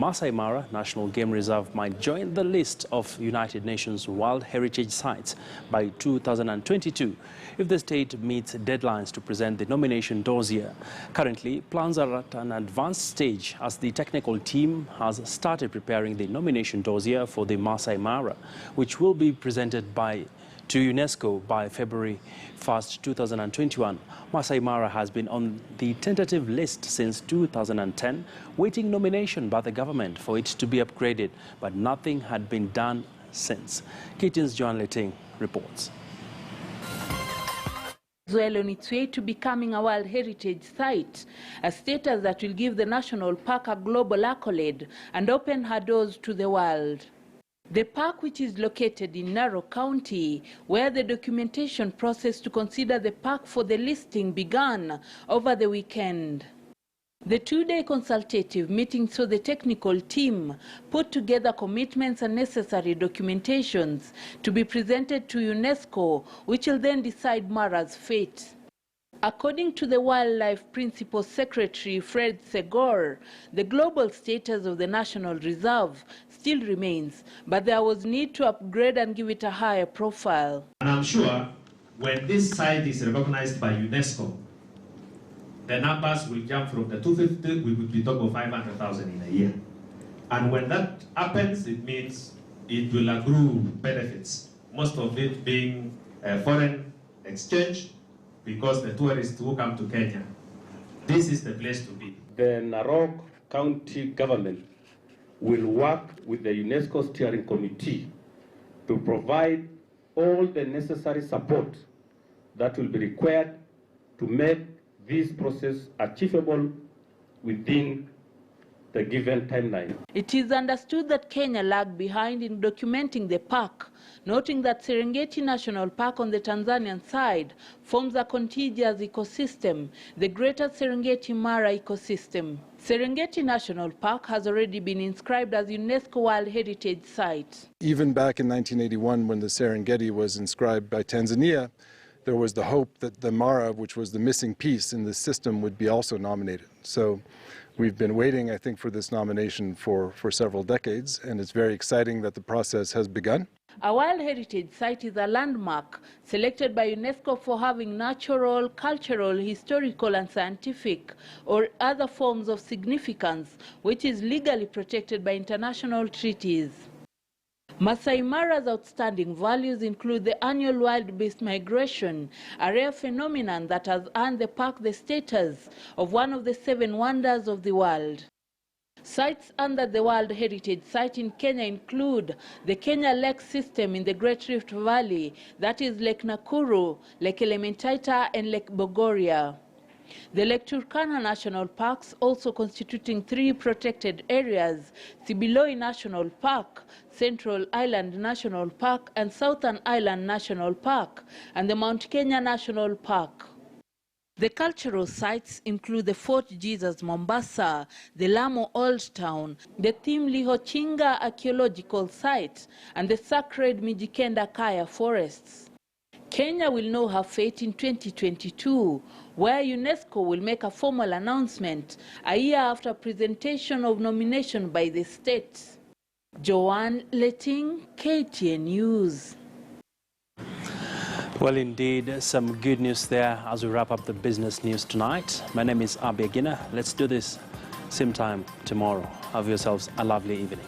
Maasai Mara National Game Reserve might join the list of United Nations World Heritage Sites by 2022 if the state meets deadlines to present the nomination dossier. Currently, plans are at an advanced stage as the technical team has started preparing the nomination dossier for the Maasai Mara, which will be presented to UNESCO by February 1st, 2021. Maasai Mara has been on the tentative list since 2010, waiting nomination by the government for it to be upgraded, but nothing had been done since. KTN's Joan Leting reports. Well on its way to becoming a World Heritage Site, a status that will give the national park a global accolade and open her doors to the world. The park, which is located in Narok County, where the documentation process to consider the park for the listing began over the weekend. The two-day consultative meeting saw the technical team put together commitments and necessary documentations to be presented to UNESCO, which will then decide Mara's fate. According to the Wildlife Principal Secretary Fred Segor, the global status of the National Reserve still remains, but there was need to upgrade and give it a higher profile. And I'm sure when this site is recognized by UNESCO, the numbers will jump from the 250, we would be talking of 500,000 in a year. And when that happens, it means it will accrue benefits, most of it being foreign exchange, because the tourists who come to Kenya, this is the place to be. The Narok County government will work with the UNESCO steering committee to provide all the necessary support that will be required to make this process achievable within the given timeline. It is understood that Kenya lagged behind in documenting the park, noting that Serengeti National Park on the Tanzanian side forms a contiguous ecosystem, the greater Serengeti Mara ecosystem. Serengeti National Park has already been inscribed as UNESCO World Heritage Site. Even back in 1981, when the Serengeti was inscribed by Tanzania, there was the hope that the Mara, which was the missing piece in the system, would be also nominated. So we've been waiting, I think, for this nomination for several decades, and it's very exciting that the process has begun. A World Heritage Site is a landmark selected by UNESCO for having natural, cultural, historical and scientific or other forms of significance, which is legally protected by international treaties. Maasai Mara's outstanding values include the annual wild-beast migration, a rare phenomenon that has earned the park the status of one of the 7 wonders of the world. Sites under the World Heritage Site in Kenya include the Kenya Lake System in the Great Rift Valley, that is Lake Nakuru, Lake Elementaita and Lake Bogoria. The Lake Turkana National Parks, also constituting 3 protected areas, Sibiloi National Park, Central Island National Park and Southern Island National Park, and the Mount Kenya National Park. The cultural sites include the Fort Jesus Mombasa, the Lamu Old Town, the Thimli Hochinga Archaeological Site, and the sacred Mijikenda Kaya forests. Kenya will know her fate in 2022, where UNESCO will make a formal announcement a year after presentation of nomination by the state. Joan Leting, KTN News. Well, indeed, some good news there as we wrap up the business news tonight. My name is Abia Gina. Let's do this same time tomorrow. Have yourselves a lovely evening.